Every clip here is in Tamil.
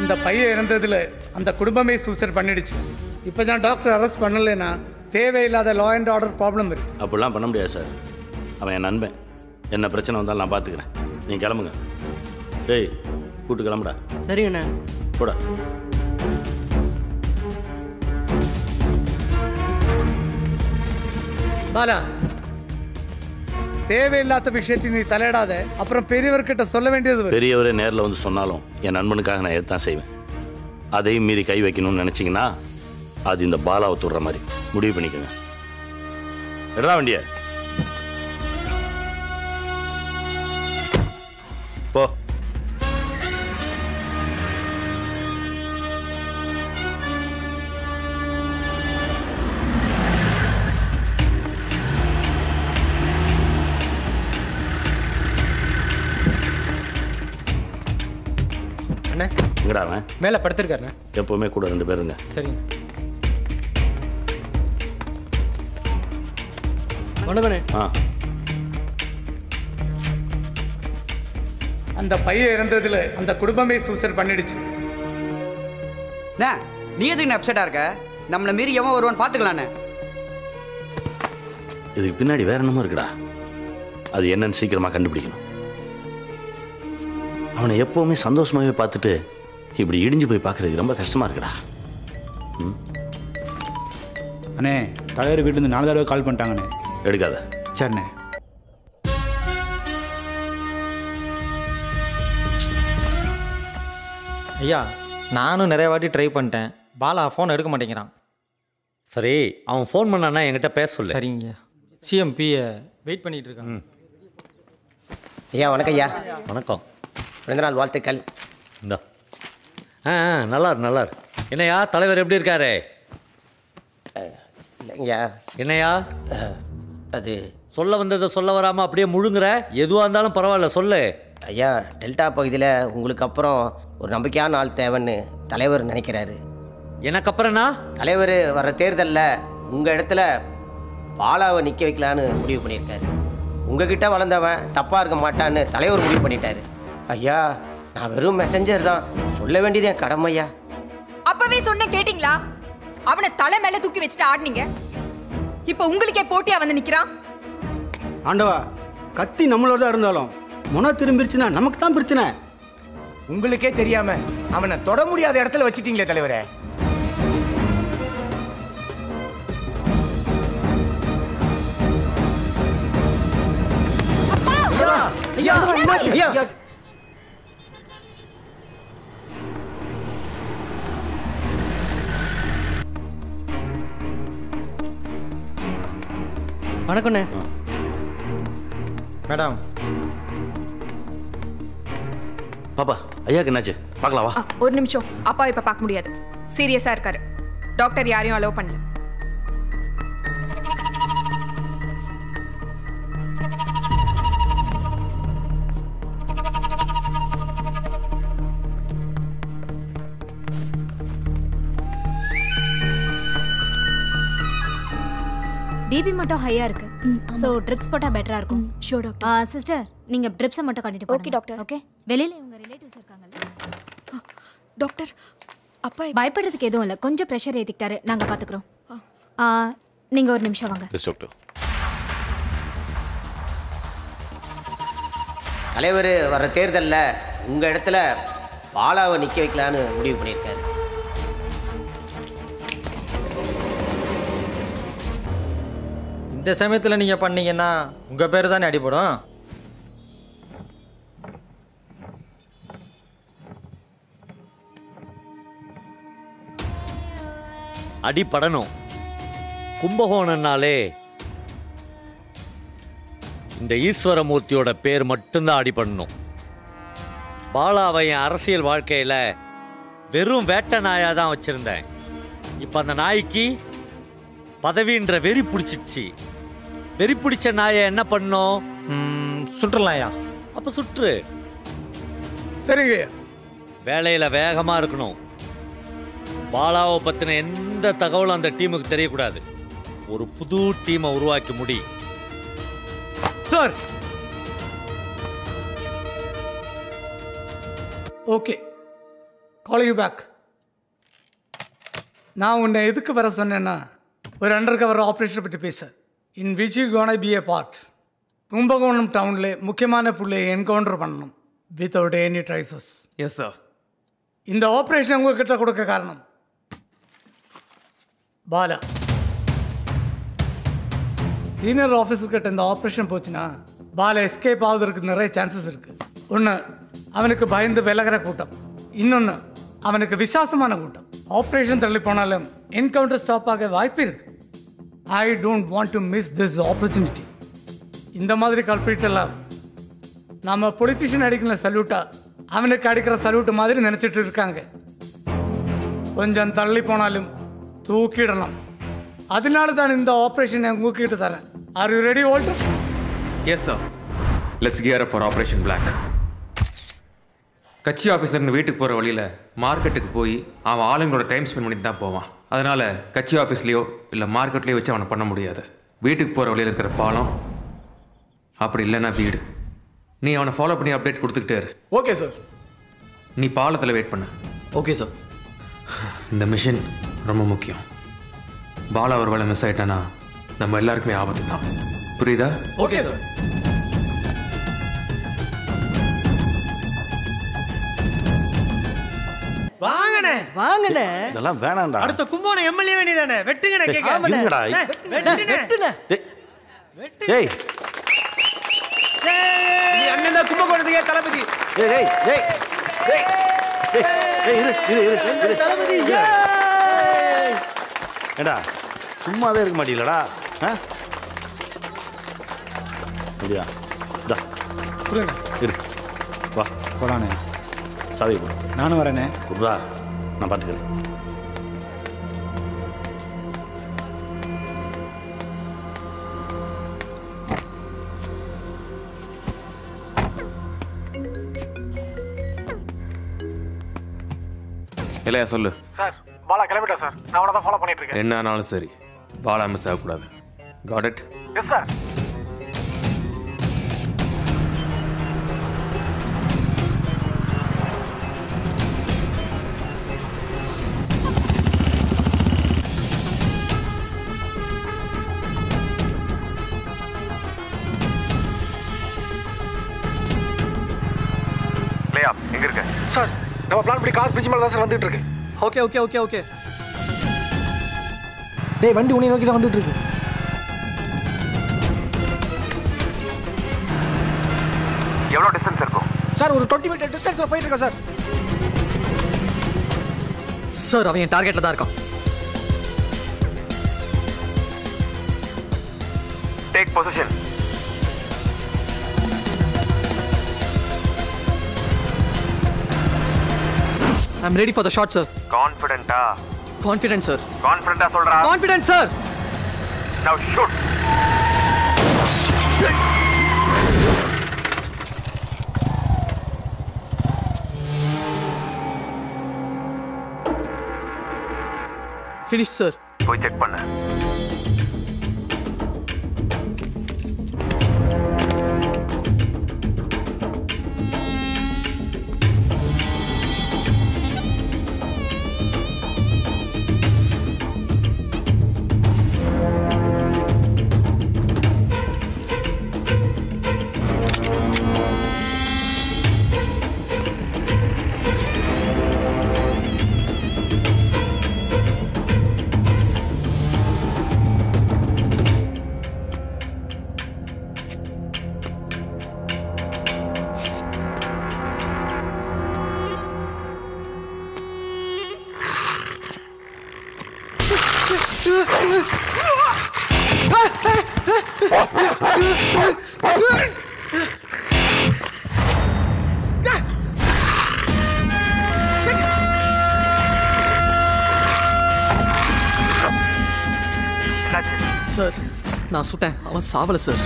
இந்த பையன் இறந்ததில் அந்த குடும்பமே சூசைட் பண்ணிடுச்சு. இப்போ தான் டாக்டர் அரெஸ்ட் பண்ணலைன்னா தேவையில்லாத லா அண்ட் ஆர்டர் ப்ராப்ளம் இருக்கு. அப்படிலாம் பண்ண முடியாது சார். அவன் என் நண்பன். என்ன பிரச்சனை வந்தாலும் நான் பார்த்துக்கிறேன். நீ கிளம்புங்க. டேய் கூட்டு கிளம்புடா. சரிங்கண்ணா. போடா. பாலா, தேவையில்லாத விஷயத்தை நீ தலையிடாத. அப்புறம் பெரியவர்கிட்ட சொல்ல வேண்டியது. பெரியவரே நேரில் வந்து சொன்னாலும் என் நண்பனுக்காக நான் எதுதான் செய்வேன். அதையும் மீறி கை வைக்கணும்னு நினச்சிங்கன்னா அது இந்த பாலாவை தொடுற மாதிரி முடிவு பண்ணிக்கோங்க. எடுறா வண்டிய. போ. அண்ணே எங்கடா அவன்? மேலே படுத்திருக்காருண்ணே. எப்போவுமே கூட 2 பேருங்க. சரிங்க. வணக்கண்ணே. அந்த பையன் இறந்ததில் அந்த குடும்பமே சூசைட் பண்ணிடுச்சு. நீ எதுக்கு அப்செட்டாக இருக்க? நம்மளை மீறி எவன் வருவான்னு பார்த்துக்கலாண்ணே. இதுக்கு பின்னாடி வேற என்னமோ இருக்குடா. அது என்னன்னு சீக்கிரமாக கண்டுபிடிக்கணும். அவனை எப்போவுமே சந்தோஷமாகவே பார்த்துட்டு இப்படி இடிஞ்சு போய் பார்க்குறது ரொம்ப கஷ்டமாக இருக்குடா. அண்ணே, தலைவர் வீட்டிலேருந்து 4 தடவை கால் பண்ணிட்டாங்கண்ணே. எடுக்காத. சரிண்ணே. ஐயா, நானும் நிறைய வாட்டி ட்ரை பண்ணிட்டேன். பாலா ஃபோன் எடுக்க மாட்டேங்கிறான். சரி, அவன் ஃபோன் பண்ணான்னா என்கிட்ட பேச சொல்லு. சரிங்க. சிஎம்பியை வெயிட் பண்ணிட்டு இருக்காங்க. ஐயா வணக்கம். ஐயா வணக்கம். பிறந்தநாள் வாழ்த்துக்கள். இந்த நல்லார். என்னையா தலைவர் எப்படி இருக்காரு? இல்லைங்கய்யா. என்னையா அது சொல்ல வந்ததை சொல்ல வராமல் அப்படியே முழுங்குற? எதுவாக இருந்தாலும் பரவாயில்ல சொல்லு. ஐயா, டெல்டா பகுதியில் உங்களுக்கு அப்புறம் ஒரு நம்பிக்கையான ஆள் தேவைன்னு தலைவர் நினைக்கிறாரு. எனக்கு அப்புறம்னா? தலைவர் வர தேர்தலில் உங்கள் இடத்துல பாலாவை நிற்க வைக்கலான்னு முடிவு பண்ணியிருக்காரு. உங்ககிட்ட வளர்ந்தவன் தப்பாக இருக்க மாட்டான்னு தலைவர் முடிவு பண்ணிட்டாரு. ஐயா, நான் வெறும் மெசஞ்சர் தான். சொல்ல வேண்டியது என் கடமை ஐயா. அப்பவே சொன்ன கேட்டீங்களா? அவனை தலை மேல தூக்கி வச்சுட்டு ஆடினீங்க. இப்ப உங்களுக்கே போட்டியா வந்து நிக்கிறான். ஆண்டவா, கத்தி நம்மளோட இருந்தாலும் முனை திரும்பிருச்சுன்னா நமக்கு தான் பிரச்சனை. உங்களுக்கே தெரியாம அவனை தொட முடியாத இடத்துல வச்சிட்டீங்களே தலைவரே. வணக்கண்ணே. மேடம். பாப்பா, ஐயாக்கு என்னாச்சு பார்க்கலாவா? ஒரு நிமிஷம். அப்பா இப்ப பார்க்க முடியாது. சீரியஸா இருக்காரு. டாக்டர் யாரையும் அலோவ் பண்ணல. பிபி மட்டும் ஹையா இருக்கு. சோ ட்ரிப்ஸ் போட்டா பெட்டரா இருக்கும். Show doctor. சிஸ்டர், நீங்க ட்ரிப்ஸ் மட்டும் கண்டினியூ பண்ணுங்க. Okay doctor. ஓகே. வெளியில உங்க ரிலேட்டிவ்ஸ் இருக்காங்கல்ல? டாக்டர், அப்பா பயப்படுறதுக்கு எதுவும் இல்ல. கொஞ்சம் பிரஷர் ஏத்திட்டாரு. நாங்க பாத்துக்கிறோம். நீங்க ஒரு நிமிஷம் வாங்க. Yes doctor. தலைவர் வர தேர்தலில் உங்கள் இடத்துல பாலாவை நிற்க வைக்கலான்னு முடிவு பண்ணியிருக்காரு. இந்த சமயத்தில் நீங்கள் பண்ணீங்கன்னா உங்கள் பேர் தானே அடிபடும். அடிபடணும். கும்பகோணம்னாலே இந்த ஈஸ்வரமூர்த்தியோட பேர் மட்டும்தான் அடிபடணும். பாலாவை என் அரசியல் வாழ்க்கையில் வெறும் வேட்டை நாயாக தான் வச்சுருந்தேன். இப்போ அந்த நாய்க்கு பதவின்ற வெறி பிடிச்சிடுச்சு. வெறி பிடிச்ச நாயை என்ன பண்ணோம்? சுற்றுலாயா? அப்போ சுற்று. சரிங்க. வேலையில் வேகமாக இருக்கணும். பாலாவை பற்றின எந்த தகவலும் அந்த டீமுக்கு தெரியக்கூடாது. ஒரு புது டீமை உருவாக்கி முடி. Sir. Okay. Call you back. நான் உன்னை எதுக்கு வர சொன்னேன்னா ஒரு அண்டர் கவர் ஆப்ரேஷன் பற்றி பேச. In which you gonna be a part. Kumbakonam டவுனில் முக்கியமான புள்ளையை என்கவுண்டர் பண்ணணும் without any traces. Yes sir. இந்த ஆப்ரேஷன் உங்ககிட்ட கொடுக்க காரணம் பாலா. சீனியர் ஆஃபீஸர்கிட்ட இந்த ஆப்ரேஷன் போச்சுன்னா பாலா எஸ்கேப் ஆகுறதுக்கு நிறைய சான்சஸ் இருக்கு. ஒன்று, அவனுக்கு பயந்து விலகிற கூட்டம். இன்னொன்று, அவனுக்கு விசுவாசமான கூட்டம். ஆப்ரேஷன் தள்ளி போனாலும் என்கவுண்டர் ஸ்டாப் ஆக வாய்ப்பு இருக்கு. I don't want to miss this opportunity. இந்த மாதிரி கல்பிரிட் எல்லாம் நம்ம பொலிட்டிஷியன் அடிக்கிற சல்யூட்டா அவனுக்கு அடிக்கிற சல்யூட் மாதிரி நினைச்சிட்டு இருக்காங்க. கொஞ்சம் தள்ளி போனாலும் தூக்கிடலாம். அதனால தான் இந்த ஆப்ரேஷன் உங்ககிட்ட தரேன். Are you ready Walter? Yes sir. Let's gear up for operation black. கட்சி ஆஃபீஸ்லேருந்து வீட்டுக்கு போகிற வழியில் மார்க்கெட்டுக்கு போய் அவன் ஆளுங்களோட டைம் ஸ்பெண்ட் பண்ணிட்டு தான் போவான். அதனால் கட்சி ஆஃபீஸ்லேயோ இல்லை மார்க்கெட்லேயோ வச்சு அவனை பண்ண முடியாது. வீட்டுக்கு போகிற வழியில் இருக்கிற பாலம், அப்படி இல்லைன்னா வீடு. நீ அவனை ஃபாலோ பண்ணி அப்டேட் கொடுத்துக்கிட்டே இரு. Okay sir. நீ பாலத்தில் வெயிட் பண்ணு. Okay sir. இந்த மிஷன் ரொம்ப முக்கியம். பாலா ஒரு வேளை மிஸ் ஆகிட்டானா நம்ம எல்லாருக்குமே ஆபத்து தான். புரியுதா? Okay sir. வாங்கண்ணே வாங்கண்ணே. இதெல்லாம் வேணாம்டா. அடுத்த கும்போணம் எம்எல்ஏ வேண்டியதானே. வெட்டுங்கண்ணே கேக்க. இருங்கடா. வெட்டுண்ணே. ஏய் நீ அண்ணன் தான் கும்பகோணத்துக்கே தளபதி. ஏய் ஏய் ஏய் ஏய் ஏய் இரு தளபதி. ஏடா சும்மாவே இருக்க மாட்டீங்களடா? முடியா டா இரு வா போலானே. சாவி கொடு. நானும் வரேனே. குர்ரா நான் பார்த்துக்கிறேன். இல்லையா சொல்லு. சார் பாலா கிளம்பிட்டா சார். நான் அவனை தான் ஃபாலோ பண்ணிட்டு இருக்கேன். என்ன ஆனாலும் சரி, பாலா மிஸ் ஆகக்கூடாது. Got it? Yes sir. எங்க இருக்க சார்? நம்ம பிளான் படி கார் பிரிட்ஜ் மேல தான் சார் வந்துட்டு இருக்கு. Okay okay okay okay. டேய் வண்டி உன்னை நோக்கி தான் வந்துட்டு இருக்கு. எவ்வளோ டிஸ்டன்ஸ் இருக்கும் சார்? ஒரு 20 மீட்டர் டிஸ்டன்ஸ்ல போயிட்டு இருக்கா சார். சார் அவன் என் டார்கெட்ல தான் இருக்கான். Take position. I'm ready for the shot, sir. கான்ஃபிடென்ட்டா? Confident, sir. கான்ஃபிடென்ட்டா சொல்றா? Confident, sir. Now shoot. Finished, sir. போய் செக் பண்ணு. சார் நான் சுட்டேன், அவன் சாவல சார்.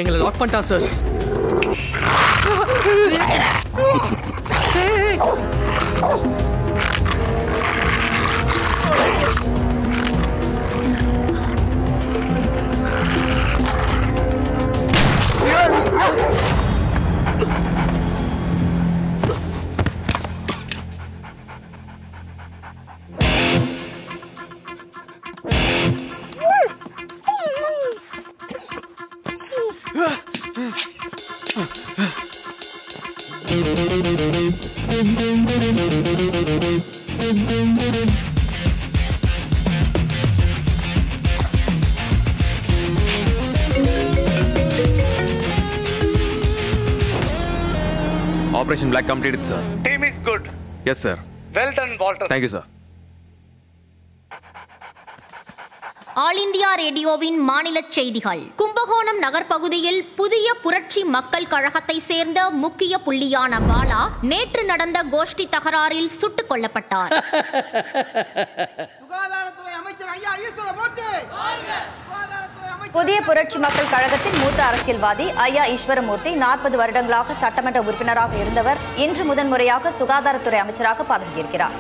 எங்களை லாக் பண்ணிட்டான் sir. Operation Black completed, sir. Team is good. Yes, sir. Well done, Walter. Thank you, sir. All India ரேடியோவின் மாநில செய்திகள். கும்பகோணம் நகர்பகுதியில் புதிய புரட்சி மக்கள் கழகத்தை சேர்ந்த முக்கிய புள்ளியான பாலா நேற்று நடந்த கோஷ்டி தகராறில் சுட்டுக் கொல்லப்பட்டார். புதிய புரட்சி மக்கள் கழகத்தின் மூத்த அரசியல்வாதி ஐயா ஈஸ்வரமூர்த்தி 40 வருடங்களாக சட்டமன்ற உறுப்பினராக இருந்தவர் இன்று முதன்முறையாக சுகாதாரத்துறை அமைச்சராக பதவியேற்கிறார்.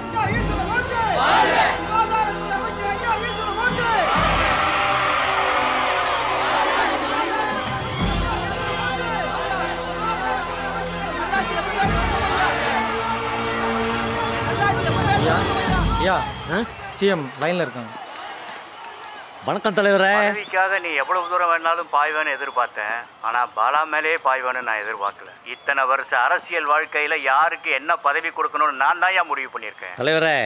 சிஎம் லைன்ல இருக்காங்க. வணக்கம் தலைவரே. பதவிக்காக நீ எவ்வளவு தூரம் வேணாலும் பாய்வேன்னு எதிர்பார்த்தேன். ஆனா பாலா மேலே பாய்வேன்னு நான் எதிர்பார்க்கல. இத்தனை வருஷ அரசியல் வாழ்க்கையில யாருக்கு என்ன பதவி கொடுக்கணும்னு நான் தான் முடிவு பண்ணியிருக்கேன். தலைவரே,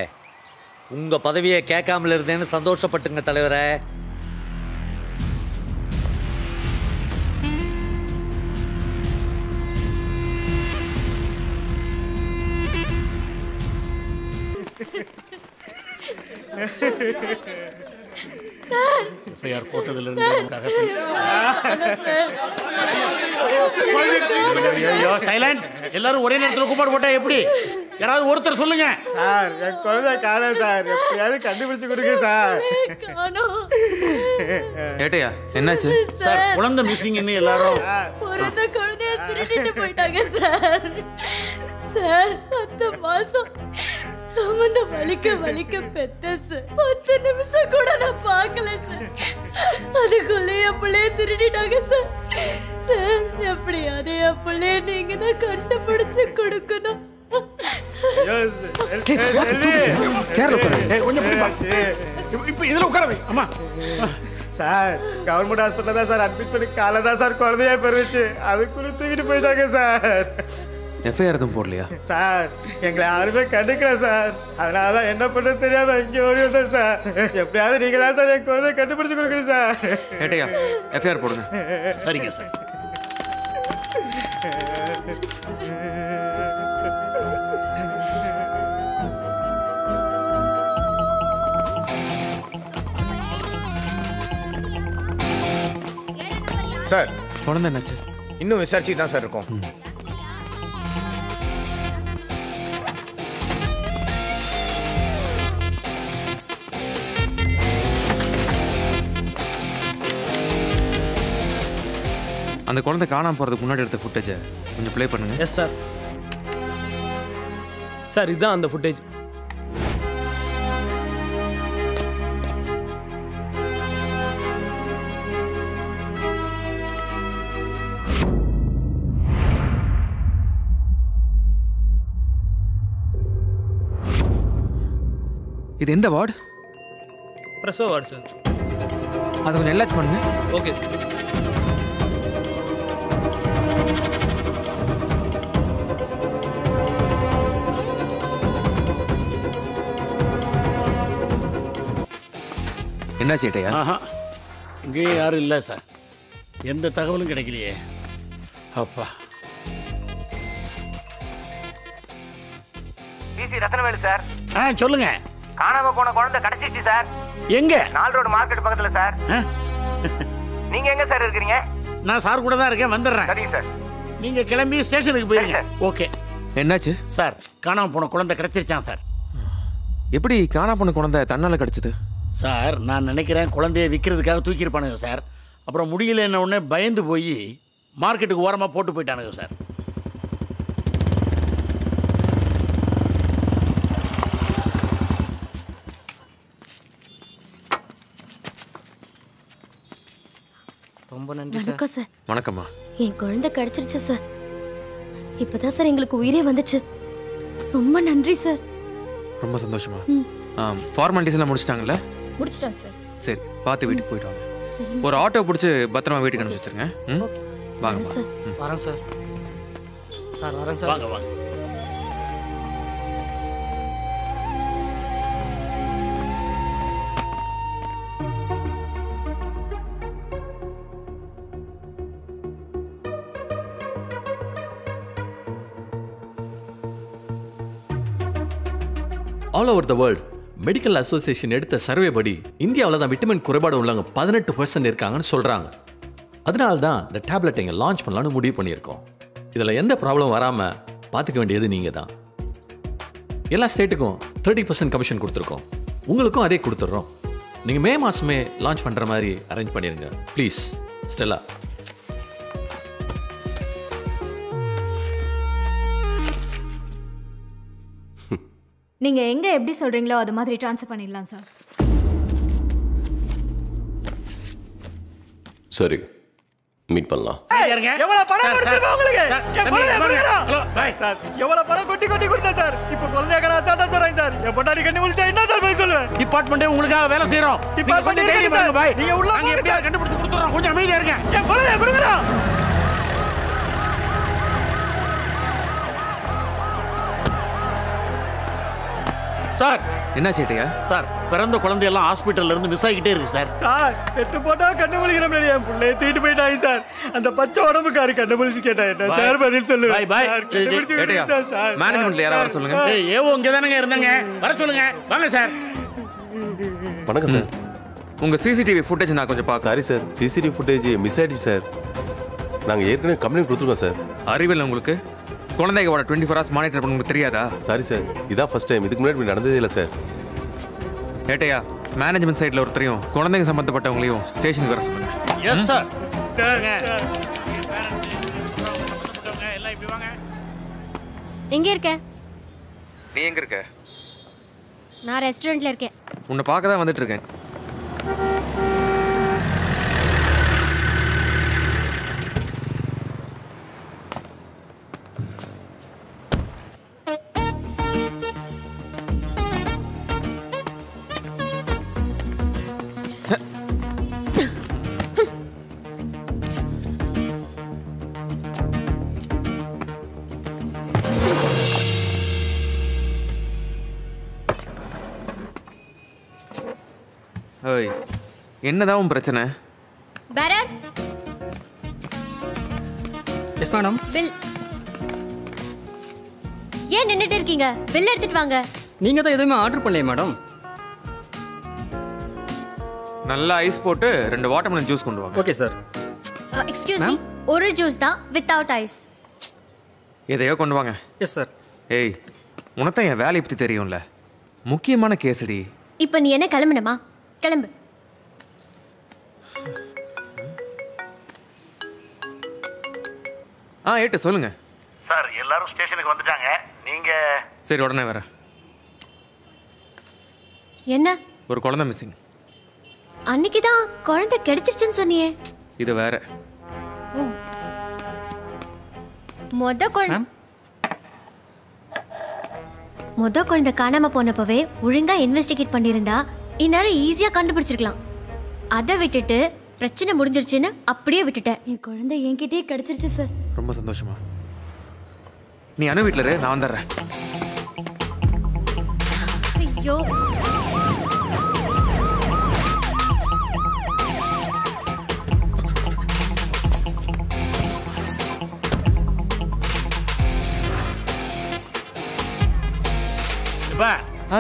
உங்க பதவியை கேட்காமல் இருந்தேன்னு சந்தோஷப்பட்டுங்க தலைவரே. எஃப்ஐஆர் போட்டதிலிருந்து சைலன்ஸ். எல்லாரும் ஒரே நேரத்தில் கூப்பாடு போட்டா எப்படி? யாராவது ஒருத்தர் சொல்லுங்க. சார், என் குழந்தை காணோம் சார், எப்படியாவது கண்டுபிடிச்சு கொடுங்க சார். ஏட்டையா என்னாச்சு சார்? குழந்தை மிஸ்ஸிங். இன்னும் எல்லாரும் பிறந்த குழந்தைய திருடிட்டு போயிட்டாங்க சார். சார், 10 மாசம் சமந்த வலிக்க பெத்த சார். 10 நிமிஷம் கூட நான் பார்க்கல சார். அதுக்குள்ளே என் பிள்ளைய திருடிட்டாங்க சார். சார், எப்படியாவது என் பிள்ளைய நீங்க தான் கண்டுபிடிச்சு கொடுக்கணும். சார், கவர்மெண்ட் ஹாஸ்பிட்டல் தான் சார் அட்மிட் பண்ணி காலை தான் சார் குழந்தையா பெருச்சு. அதுக்குள்ள தூக்கிட்டு போயிட்டாங்க சார். எஃப்ஐஆர் எதுவும் போடலையா சார்? எங்களை யாருமே கண்டுக்கல சார். அதனாலதான் என்ன பண்ண தெரியாம இங்கே ஓடி வந்தேன் சார். எப்படியாவது நீங்க தான் சார் என் குழந்தைய கண்டுபிடிச்சு கொடுக்கணும் சார். ஏட்டையா எஃப்ஐஆர் போடுங்க. சரிங்க சார். சார், குழந்தை என்னாச்சு? இன்னும் விசாரிச்சு தான் சார் இருக்கும். அந்த குழந்தை காணாம போறதுக்கு முன்னாடி எடுத்த ஃபுட்டேஜை கொஞ்சம் ப்ளே பண்ணுங்க. Yes sir. சார், இதுதான் அந்த ஃபுட்டேஜ். இது எந்த வார்டு? பிரசவ வார்டு சார். அது கொஞ்சம் எல்லாச்சும் பண்ணுங்க. Okay sir. என்ன சேட்டையா? இங்கே யாரும் இல்லை சார். எந்த தகவலும் கிடைக்கலையே. அப்பா. PC Rathnavelu sir. சொல்லுங்க. காணாம போன குழந்தை கிடைச்சிச்சு சார். எங்க? 4 ரோடு மார்க்கெட் பக்கத்துல சார். நீங்க எங்க சார் இருக்கீங்க? நான் சார் கூட தான் இருக்கேன், வந்துடுறேன். சரிங்க சார். நீங்க கிளம்பி ஸ்டேஷனுக்கு போயிருங்க. ஓகே. என்னாச்சு சார்? காணாம போன குழந்தை கிடைச்சிருச்சான் சார். எப்படி காணாம போன குழந்தை தன்னால கிடைச்சது? சார், நான் நினைக்கிறேன் குழந்தைய விற்கிறதுக்காக தூக்கியிருப்பானுங்க சார். அப்புறம் முடியல என்ன உடனே பயந்து போய் மார்க்கெட்டுக்கு ஓரமாக போட்டு போயிட்டானுங்க சார். ரொம்ப நன்றி சார். வணக்கம்மா. என் குழந்தை கிடைச்சிருச்சு சார். இப்பதான் சார் எங்களுக்கு உயிரே வந்துச்சு. ரொம்ப நன்றி சார். ரொம்ப சந்தோஷமா. ஃபார்மாலிட்டிஸ் எல்லாம் முடிச்சிட்டாங்கல்ல? முடிச்சிட்டாங்க சார். சரி, பார்த்து வீட்டுக்கு போயிட்டு வாங்க. சரிங்க ஒரு ஆட்டோ பிடிச்சி பத்திரமா வீட்டுக்கு அனுப்பிச்சு வச்சிருங்க. வாங்க சார். வரேன் சார். சார் வரேன் சார். வாங்க வாங்க. All over the world medical association எடுத்த சர்வே படி இந்தியாவில் தான் விட்டமின் குறைபாடு உள்ளவங்க 18% இருக்காங்கன்னு சொல்கிறாங்க. அதனால தான் இந்த டேப்லெட் இங்கே லான்ச் பண்ணலான்னு முடிவு பண்ணியிருக்கோம். இதில் எந்த ப்ராப்ளம் வராமல் பார்த்துக்க வேண்டியது நீங்கள் தான். எல்லா ஸ்டேட்டுக்கும் 30% கமிஷன் கொடுத்துருக்கோம். உங்களுக்கும் அதே கொடுத்துட்றோம். நீங்கள் மே மாதமே லான்ச் பண்ணுற மாதிரி அரேஞ்ச் பண்ணிடுங்க ப்ளீஸ். ஸ்டெல்லா. நீங்க எங்க எப்படி சொல்றீங்களோ அது மாதிரி ட்ரான்ஸ்ஃபர் பண்ணிடலாம் சார். சரி, மீட் பண்ணலாம். எவ்வளவு பணம் கொடுத்திருப்போம் உங்களுக்கு? சார் எவ்வளவு பணம் கொட்டி கொட்டி கொடுத்தா சார். இப்போ குழந்தைய அசால்ட்டா சொல்றேன் சார். என் பொண்டாடி கண்ணு முழிச்சா என்ன சார் போய் சொல்லுவேன். டிபார்ட்மெண்ட்டே உங்களுக்காக வேலை செய்றோம். டிபார்ட்மெண்ட் தேடி பாருங்க பாய். நீங்க உள்ள வாங்க, எப்படியா கண்டுபிடிச்சு கொடுத்துறோம். கொஞ்சம் அமைதியா இருங்க. என் குழந்தைய கொடுங்கடா. சார் என்ன சேட்டையா? சார் பிறந்த குழந்தையெல்லாம் ஹாஸ்பிட்டல்ல இருந்து மிஸ் ஆகிட்டே இருக்கு சார். சார் பெத்து போட்டா கண்ணு முழிக்கிற மாதிரி என் பிள்ளைய தூக்கிட்டு போயிட்டாங்க சார். அந்த பச்சை உடம்புக்காரு கண்ணு முழிச்சு கேட்டா என்ன சார் பதில் சொல்லுவேன். பாய் பாய். மேனேஜ்மெண்ட்ல யாரா வர சொல்லுங்க. ஏவோ இங்க தானங்க இருந்தாங்க. வர சொல்லுங்க. வாங்க சார். வணக்கம் சார். உங்க சிசிடிவி ஃபுட்டேஜ் நான் கொஞ்சம் பார்க்க. Sorry sir, CCTV footage miss ஆயிடுச்சு சார். நாங்கள் ஏற்கனவே கம்ப்ளைண்ட் கொடுத்துருக்கோம் சார். அறிவியல் உங்களுக்கு குழந்தைகளோட 24 hours மானிட்டர் பண்ண உங்களுக்கு தெரியாதா? சாரி சார், இதான் ஃபர்ஸ்ட் டைம். இதுக்கு முன்னாடி நடந்ததே இல்லை சார். ஏட்டையா, மேனேஜ்மெண்ட் சைடில் ஒருத்தரையும் குழந்தைங்க சம்பந்தப்பட்டவங்களையும் ஸ்டேஷனுக்கு வர சொல்லுங்க. S sir. எங்க இருக்க? நீ எங்க இருக்க? நான் ரெஸ்டாரண்ட்ல இருக்கேன். உன்னை பார்க்க தான் வந்துட்டு இருக்கேன். ஓய், என்னதான் உன் பிரச்சனை? பேரர். Yes madam. பில். ஏன் நின்னுட்டு இருக்கீங்க? பில் எடுத்துட்டு வாங்க. நீங்க தான் எதுவுமே ஆர்டர் பண்ணலையே மேடம். நல்லா ஐஸ் போட்டு 2 வாட்டர்மெலன் ஜூஸ் கொண்டு வாங்க. Okay sir. எக்ஸ்கியூஸ் மீ, ஒரு ஜூஸ் தான் வித்தவுட் ஐஸ். எதையோ கொண்டு வாங்க. Yes sir. ஏய், உனத்தான் என் வேலையை பற்றி தெரியும்ல. முக்கியமான கேசடி. இப்போ நீ என்ன கிளம்பணுமா? கிளம்பு. ஏட்டு சொல்லுங்க சார். எல்லாரும் ஸ்டேஷனுக்கு வந்துட்டாங்க. நீங்க சரி, உடனே வரேன். என்ன? ஒரு குழந்தை மிஸ்ஸிங். அன்னைக்கு தான் குழந்தை கிடைச்சிருச்சுன்னு சொன்னியே. இது வேற. மொத குழந்தை காணாம போனப்பவே ஒழுங்கா இன்வெஸ்டிகேட் பண்ணிருந்தா இந்நேரம் ஈஸியா கண்டுபிடிச்சிருக்கலாம். அதை விட்டுட்டு பிரச்சனை முடிஞ்சிருச்சுன்னு அப்படியே விட்டுட்டேன். என் குழந்தை என்கிட்டயே கிடைச்சிருச்சு சார். ரொம்ப சந்தோஷமா. நீ அனு வீட்டில் இரு, நான் வந்துடுறேன். ஐயோ,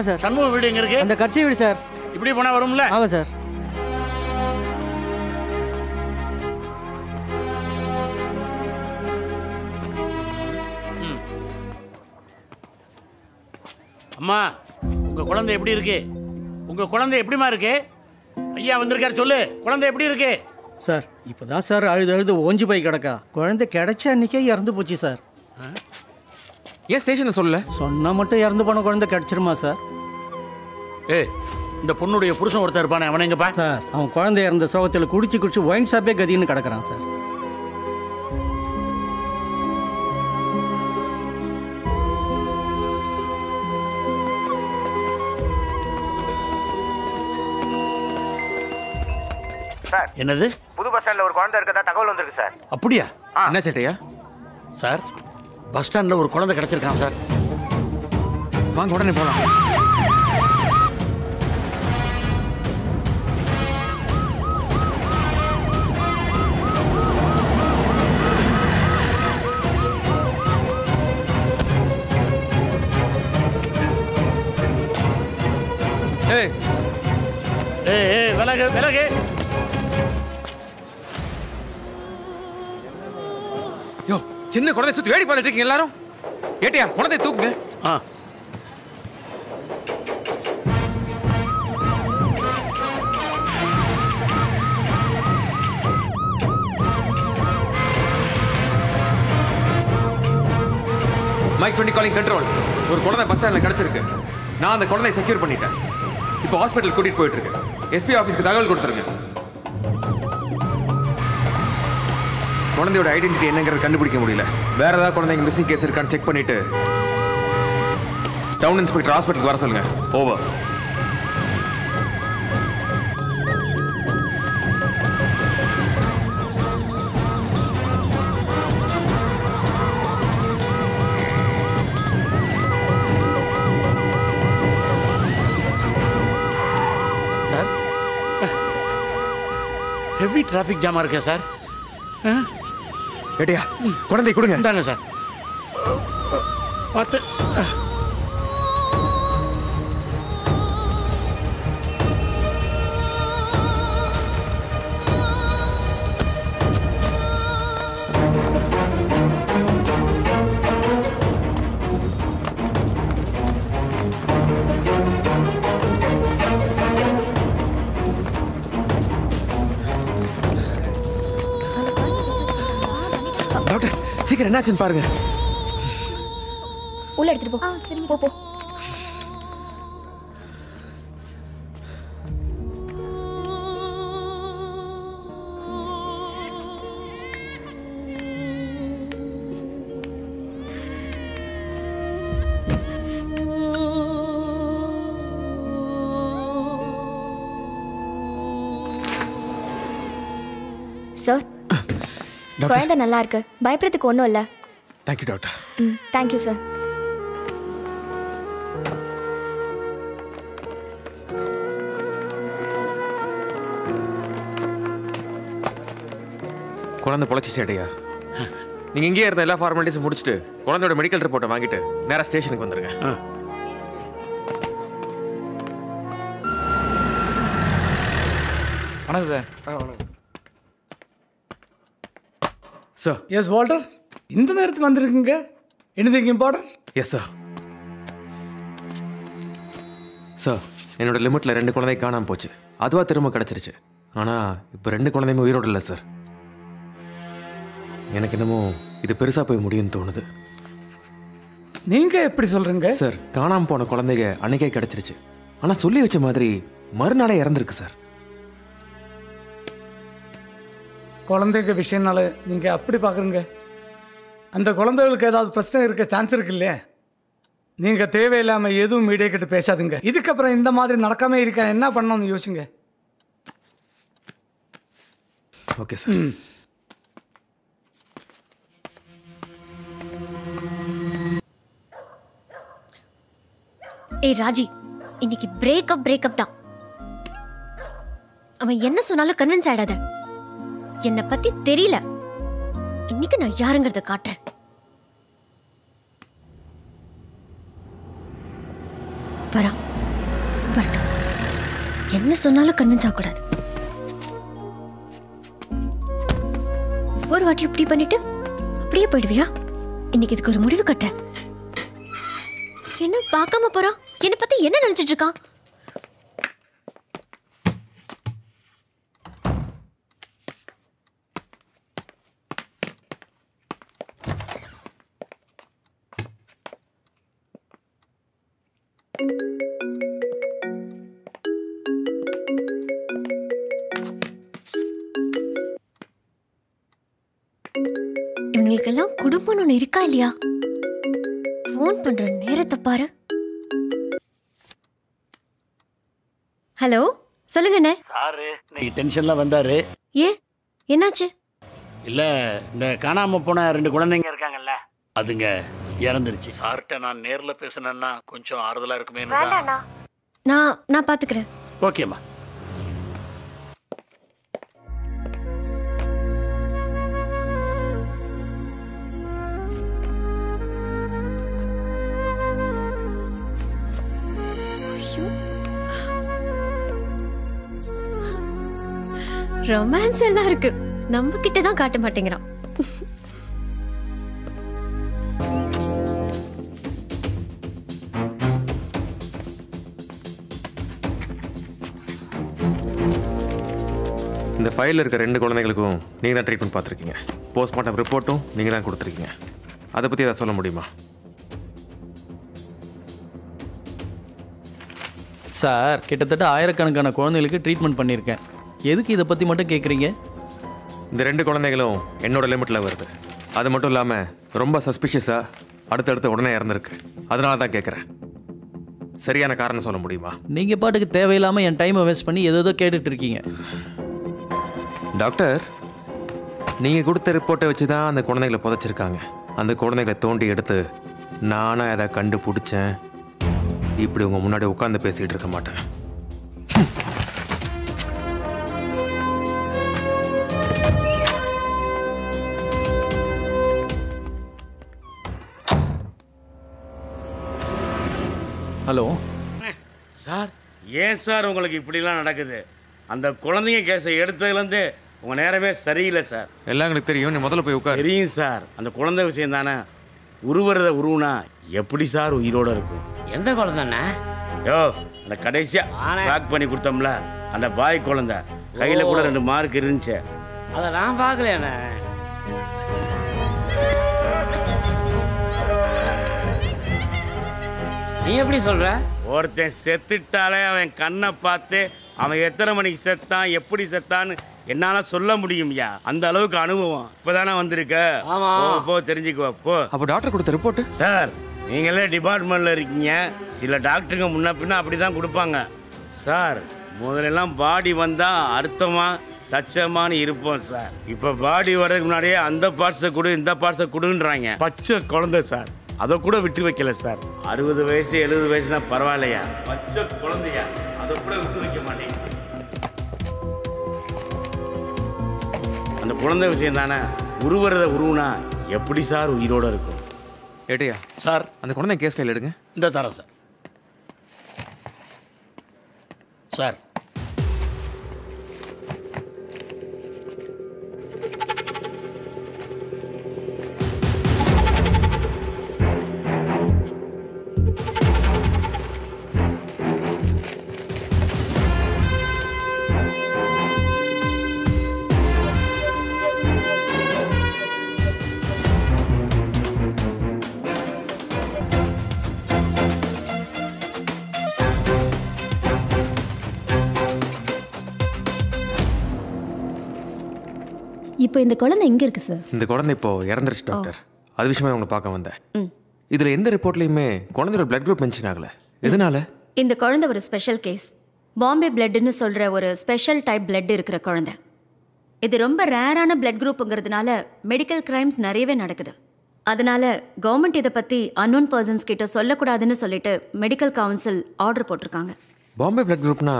சார் சண்முக வீடு எங்க இருக்கு? அந்த கட்சி வீடு சார். இப்படி போனா வரும்ல? ஆமா சார். அம்மா, உங்க குழந்தை எப்படி இருக்கு? உங்க குழந்தை எப்படிமா இருக்கு? ஐயா வந்திருக்காரு, சொல்லு. குழந்தை எப்படி இருக்கு? சார் இப்போதான் சார் அழுது ஓஞ்சி போய் கிடக்கா. குழந்தை கிடைச்ச அன்னைக்கே இறந்து போச்சு சார். ஏன் ஸ்டேஷனில் சொல்லல? சொன்னா மட்டும் இறந்து போன குழந்தை கிடைச்சிருமா சார்? இந்த பொண்ணுடைய புருஷன் ஒருத்தர் இருப்பானே, அவனை எங்கப்பா? சார் அவன் குழந்தை இறந்த சோகத்தில் குடிச்சு ஒயின் ஷாப்பே கதின்னு கிடக்குறான் சார். என்னது? புது பஸ் ஸ்டாண்ட்ல ஒரு குழந்தை இருக்கதா தகவல் வந்திருக்கு சார். அப்படியா? என்ன சேட்டையா? சார், பஸ் ஸ்டாண்டில் ஒரு குழந்தை கிடச்சிருக்கான் சார். வாங்க உடனே போகலாம். விலகு விலகு. யோ, சின்ன குழந்தை சுத்தி வேடி பார்த்துட்டு இருக்கீங்க எல்லாரும். ஏட்டியா குழந்தை தூக்குங்க. Mike 20 calling control. ஒரு குழந்தை பஸ் ஸ்டாண்ட்ல கிடைச்சிருக்கு. நான் அந்த குழந்தையை செக்யூர் பண்ணிட்டேன். இப்போ ஹாஸ்பிட்டல் கூட்டிட்டு போயிட்டு இருக்கேன். எஸ்பி ஆஃபீஸ்க்கு தகவல் கொடுத்துருங்க. குழந்தையோட ஐடென்டிட்டி என்னங்கிறது கண்டுபிடிக்க முடியல. வேற ஏதாவது குழந்தைங்க மிஸ்ஸிங் கேஸ் இருக்கான்னு செக் பண்ணிட்டு டவுன் இன்ஸ்பெக்டர் ஹாஸ்பிட்டலுக்கு வர சொல்லுங்க. ஓவர். ஹெவி டிராஃபிக் ஜாமா இருக்கா சார்? ஏட்டியா குழந்தை கொடுங்க. தானே சார், பார்த்து. டாக்டர் சீக்கிரம் என்னாச்சுன்னு பாருங்க. உள்ள எடுத்துட்டு போ. சரி, போ போ. சார், குழந்தை நல்லா இருக்கு, பயப்படுறதுக்கு ஒன்றும் இல்லை. Thank you doctor. Thank you sir. குழந்தை பொழைச்சிச்சு ஏட்டியா. நீங்க இங்கேயே இருந்த எல்லா ஃபார்மாலிட்டிஸும் முடிச்சுட்டு குழந்தையோட மெடிக்கல் ரிப்போர்ட்டை வாங்கிட்டு நேரா ஸ்டேஷனுக்கு வந்துருங்க. வணக்கம் சார். சார். எஸ் வால்டர், இந்த நேரத்துக்கு வந்திருக்குங்க. Anything important? Yes sir. Sir, என்னோட லிமிட்டில் 2 குழந்தை காணாமல் போச்சு. அதுவாக திரும்ப கிடச்சிருச்சு. ஆனால் இப்போ 2 குழந்தையுமே உயிரோடு இல்லை சார். எனக்கு என்னமோ இது பெருசாக போய் முடியும்னு தோணுது. நீங்கள் எப்படி சொல்கிறீங்க சார்? காணாமல் போன குழந்தைங்க அன்னைக்கே கிடச்சிருச்சு. ஆனால் சொல்லி வச்ச மாதிரி மறுநாளே இறந்துருக்கு சார். குழந்தைங்க விஷயம்னால நீங்கள் அப்படி பார்க்குறீங்க. அந்த குழந்தைகளுக்கு ஏதாவது பிரச்சனை இருக்க சான்ஸ் இருக்கு இல்லையா? நீங்கள் தேவையில்லாமல் எதுவும் மீடியா கிட்ட பேசாதுங்க. இதுக்கப்புறம் இந்த மாதிரி நடக்காம இருக்க என்ன பண்ணணும்னு யோசிங்க. Okay sir. ஏய் ராஜி, இன்னைக்கு பிரேக்கப் தான். அவன் என்ன சொன்னாலும் கன்வின்ஸ் ஆயிடாத. என்னை பத்தி தெரியல. இன்னைக்கு நான் யாருங்கிறத காட்டுறேன். வரட்டும். என்ன சொன்னாலும் கன்வின்ஸ் ஆகக்கூடாது. ஒரு வாட்டி இப்படி பண்ணிட்டு அப்படியே போயிடுவியா? இன்னைக்கு இதுக்கு ஒரு முடிவு கட்டுறேன். என்ன பார்க்காம போறான்? என்னை பத்தி என்ன நினைச்சிட்டு இருக்கான்? இவங்களுக்கெல்லாம் குடும்பம் ஒண்ணு இருக்கா இல்லையா? போன் பண்ற நேரத்தை பாரு. ஹலோ சொல்லுங்கண்ணே. சாரு நீ டென்ஷன்ல வந்தாரு. ஏன் என்னாச்சு? இல்ல இந்த காணாம போன 2 குழந்தைங்க இருக்காங்கல்ல, அதுங்க இறந்துருச்சு. சார்கிட்ட நான் நேர்ல பேசினேன்னா கொஞ்சம் ஆறுதலா இருக்குமே. நான் பாத்துக்கிறேன். ஓகேம்மா. ரொமான்ஸ் எல்லாம் இருக்கு, நம்ம கிட்ட தான் காட்ட மாட்டேங்கிறான். இந்த ஃபைலில் இருக்க 2 குழந்தைகளுக்கும் நீங்கள் தான் ட்ரீட்மெண்ட் பார்த்துருக்கீங்க. போஸ்ட்மார்ட்டம் ரிப்போர்ட்டும் நீங்கள் தான் கொடுத்துருக்கீங்க. அதை பற்றி எதாவது சொல்ல முடியுமா? சார், கிட்டத்தட்ட ஆயிரக்கணக்கான குழந்தைகளுக்கு ட்ரீட்மெண்ட் பண்ணியிருக்கேன். எதுக்கு இதை பற்றி மட்டும் கேட்குறீங்க? இந்த 2 குழந்தைகளும் என்னோட லிமிட்டில் வருது. அது மட்டும் இல்லாமல் ரொம்ப சஸ்பிஷியஸாக அடுத்தடுத்து உடனே இறந்துருக்கு. அதனால தான் கேட்குறேன். சரியான காரணம் சொல்ல முடியுமா? நீங்கள் பாட்டுக்கு தேவையில்லாமல் என் டைமை வேஸ்ட் பண்ணி ஏதோ கேட்டுட்டு இருக்கீங்க. டாக்டர், நீங்கள் கொடுத்த ரிப்போர்ட்டை வச்சு தான் அந்த குழந்தைகளை புதைச்சிருக்காங்க. அந்த குழந்தைகளை தோண்டி எடுத்து நானாக அதை கண்டுபிடிச்சேன். இப்படி உங்கள் முன்னாடி உட்காந்து பேசிகிட்டு இருக்க மாட்டேன். ஹலோ சார், ஏன் சார் உங்களுக்கு இப்படிலாம் நடக்குது? அந்த குழந்தைங்க கேஸை எடுத்ததுலேருந்து உங்கள் நேரமே சரியில்லை சார். எல்லாம் எங்களுக்கு தெரியும், நீ முதல்ல போய் உட்காரு. தெரியும் சார், அந்த குழந்தை விஷயம் தானே. உருவறத உருவுனா எப்படி சார் உயிரோட இருக்கும்? எந்த குழந்தைண்ணா? யோ, அந்த கடைசியாக பேக் பண்ணி கொடுத்தோம்ல, அந்த பாய் குழந்தை கையில் கூட 2 மார்க் இருந்துச்சு. அதை நான் பார்க்கலையாண்ணே. நீ எப்படி சொல்ற? ஒருத்தன் செத்துட்டாலே அவன் கண்ணை பார்த்து அவன் எத்தனை மணிக்கு செத்தான், எப்படி செத்தான்னு என்னால் சொல்ல முடியும்யா. அந்த அளவுக்கு அனுபவம் இப்போதானே வந்திருக்க. போ தெரிஞ்சுக்குவா போ. அப்போ டாக்டர் கொடுத்த ரிப்போர்ட்டு? சார், நீங்களே டிபார்ட்மெண்ட்டில் இருக்கீங்க. சில டாக்டருங்க முன்ன பின்ன அப்படி தான் கொடுப்பாங்க சார். முதலெல்லாம் பாடி வந்தால் அர்த்தமாக தச்சமானு இருப்போம் சார். இப்போ பாடி வர்றதுக்கு முன்னாடியே அந்த பார்ட்ஸை கொடு, இந்த பார்ட்ஸை கொடுன்றாங்க. பச்சை குழந்தை சார், அதை கூட விட்டு வைக்கல சார். 60 வயசு 70 வயசுனா பரவாயில்லையா, பச்சை குழந்தையா, அதை கூட விட்டு வைக்க மாட்டேங்க. அந்த குழந்தை விஷயம் தானே. உருவறத உருவுனா எப்படி சார் உயிரோட இருக்கும்? ஏட்டையா சார், அந்த குழந்தை கேஸ் ஃபைல் எடுங்க. இந்த தரம் சார். சார், இப்போ இந்த குழந்தை எங்க இருக்கு சார்? இந்த குழந்தை இப்போ இறந்துருச்சு டாக்டர். அது விஷயமா உங்களை பார்க்க வந்தேன். இதுல எந்த ரிப்போர்ட்லயுமே குழந்தையோட பிளட் குரூப் மென்ஷன் ஆகல. எதனால? இந்த குழந்தை ஒரு ஸ்பெஷல் கேஸ். பாம்பே பிளட்னு சொல்ற ஒரு ஸ்பெஷல் டைப் பிளட் இருக்கிற குழந்தை. இது ரொம்ப ரேரான பிளட் குரூப்புங்கிறதுனால மெடிக்கல் கிரைம்ஸ் நிறையவே நடக்குது. அதனால கவர்மெண்ட் இதை பத்தி அன்னோன் பர்சன்ஸ் கிட்ட சொல்லக்கூடாதுன்னு சொல்லிட்டு மெடிக்கல் கவுன்சில் ஆர்டர் போட்டிருக்காங்க. பாம்பே பிளட் குரூப்னா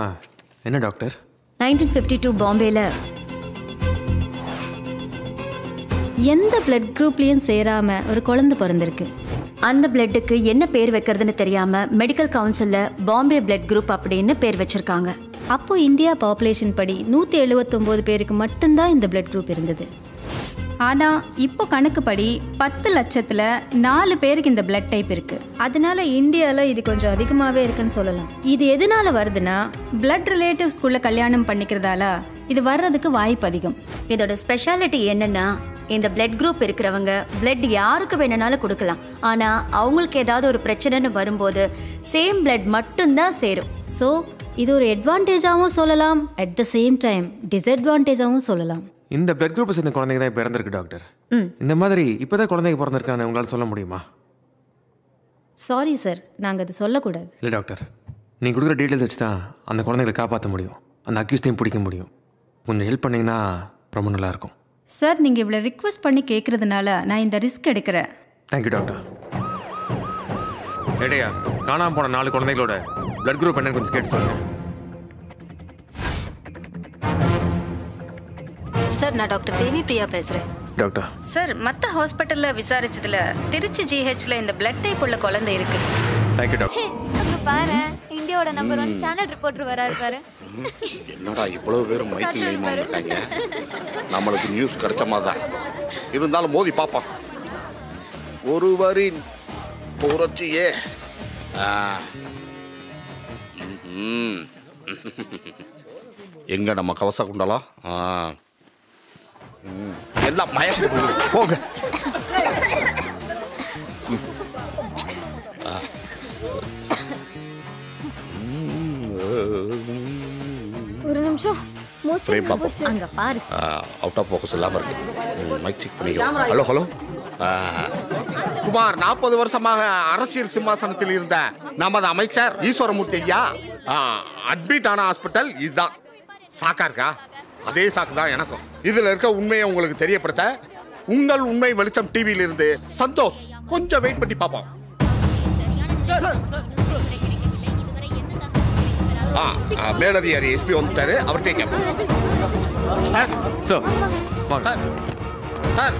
என்ன டாக்டர்? 1952 பாம்பேல எந்த பிளட் குரூப்லயும் சேராம ஒரு குழந்தை பிறந்திருக்கு. அந்த பிளட்டுக்கு என்ன பேர் வைக்கிறதுன்னு தெரியாம மெடிக்கல் கவுன்சில்ல பாம்பே பிளட் குரூப் அப்படின்னு பேர் வச்சிருக்காங்க. அப்போ இந்தியா பாப்புலேஷன் படி 179 பேருக்கு மட்டும்தான் இந்த பிளட் குரூப் இருந்தது. ஆனா இப்போ கணக்குப்படி 10 லட்சத்துல 4 பேருக்கு இந்த பிளட் டைப் இருக்கு. அதனால இந்தியால இது கொஞ்சம் அதிகமாவே இருக்குன்னு சொல்லலாம். இது எதனால வருதுன்னா பிளட் ரிலேட்டிவ்ஸ்குள்ள கல்யாணம் பண்ணிக்கிறதால இது வர்றதுக்கு வாய்ப்பு அதிகம். இதோட ஸ்பெஷாலிட்டி என்னன்னா இந்த பிளட் குரூப் இருக்கிறவங்க பிளட் யாருக்கு வேணும்னாலும் கொடுக்கலாம். ஆனா அவங்களுக்கு ஏதாவது ஒரு பிரச்சனைன்னு வரும்போது சேம் பிளட் மட்டும்தான் சேரும். ஸோ இது ஒரு அட்வான்டேஜாகவும் சொல்லலாம், அட் த சேம் டைம் டிஸ்அட்வான்டேஜாகவும் சொல்லலாம். இந்த பிளட் குரூப் சேர்ந்த குழந்தைங்க தான் இப்போ இறந்துருக்கு டாக்டர். இந்த மாதிரி இப்போதான் குழந்தைங்க பிறந்திருக்கான்னு உங்களால் சொல்ல முடியுமா? சாரி சார், நாங்கள் அது சொல்லக்கூடாது. இல்லை டாக்டர், நீங்கள் கொடுக்குற டீட்டெயில்ஸ் வச்சு தான் அந்த குழந்தைகளை காப்பாற்ற முடியும். அந்த அக்யூஸ்டையும் பிடிக்க முடியும். கொஞ்சம் ஹெல்ப் பண்ணிங்கன்னா ரொம்ப நல்லாயிருக்கும். சார், நீங்கள் இவ்வளோ ரிக்வெஸ்ட் பண்ணி கேட்குறதுனால நான் இந்த ரிஸ்க் எடுக்கிறேன். Thank you doctor. ஏடையா, காணாமல் போன 4 குழந்தைகளோட பிளட் குரூப் என்னன்னு கொஞ்சம் கேட்டு சொல்லுங்கள். சார், நான் டாக்டர் தேவி பிரியா பேசுகிறேன். டாக்டர் சார், மற்ற ஹாஸ்பிட்டலில் விசாரிச்சதுல திருச்சி ஜிஹெச்சில் இந்த பிளட் டைப் உள்ள குழந்தை இருக்கு. Thank you doctor. அங்க பாரு, இந்தியாவோட நம்பர் 1 சேனல் ரிப்போர்ட்டர் வராரு பாரு. என்னடா இவ்வளவு பேர் மைக்கில் லைமா இருக்காங்க. நம்மளுக்கு நியூஸ் கிடைச்ச மாதிரி தான் இருந்தாலும் மோதி பாப்போம். ஒருவரின் புரட்சியே எங்க நம்ம கவச குண்டலாம் எல்லாம் மயக்கம் போங்க. ஒரு நிமிஷம் மூச்சு அங்க பாரு. அவுட் ஆஃப் ஃபோக்கஸ் இல்லாம இருக்கு. மைக் செக் பண்ணிக்கோ. Hello hello. சுமார் 40 வருஷமாக அரசியல் சிம்மாசனத்தில் இருந்த நமது அமைச்சர் ஈஸ்வரமூர்த்தி ஐயா அட்மிட் ஆன ஹாஸ்பிட்டல் இதுதான். சாக்கா இருக்கா? அதே சாக்கு தான் எனக்கும். இதுல இருக்க உண்மையை உங்களுக்கு தெரியப்படுத்த உங்கள் உண்மை வெளிச்சம் டிவியில இருந்து சந்தோஷ் கொஞ்சம் வெயிட் பண்ணி பார்ப்போம். மேலதிகாரி எஸ்பி வந்துட்டாரு, அவர்கிட்ட கேட்போம். Sir sir sir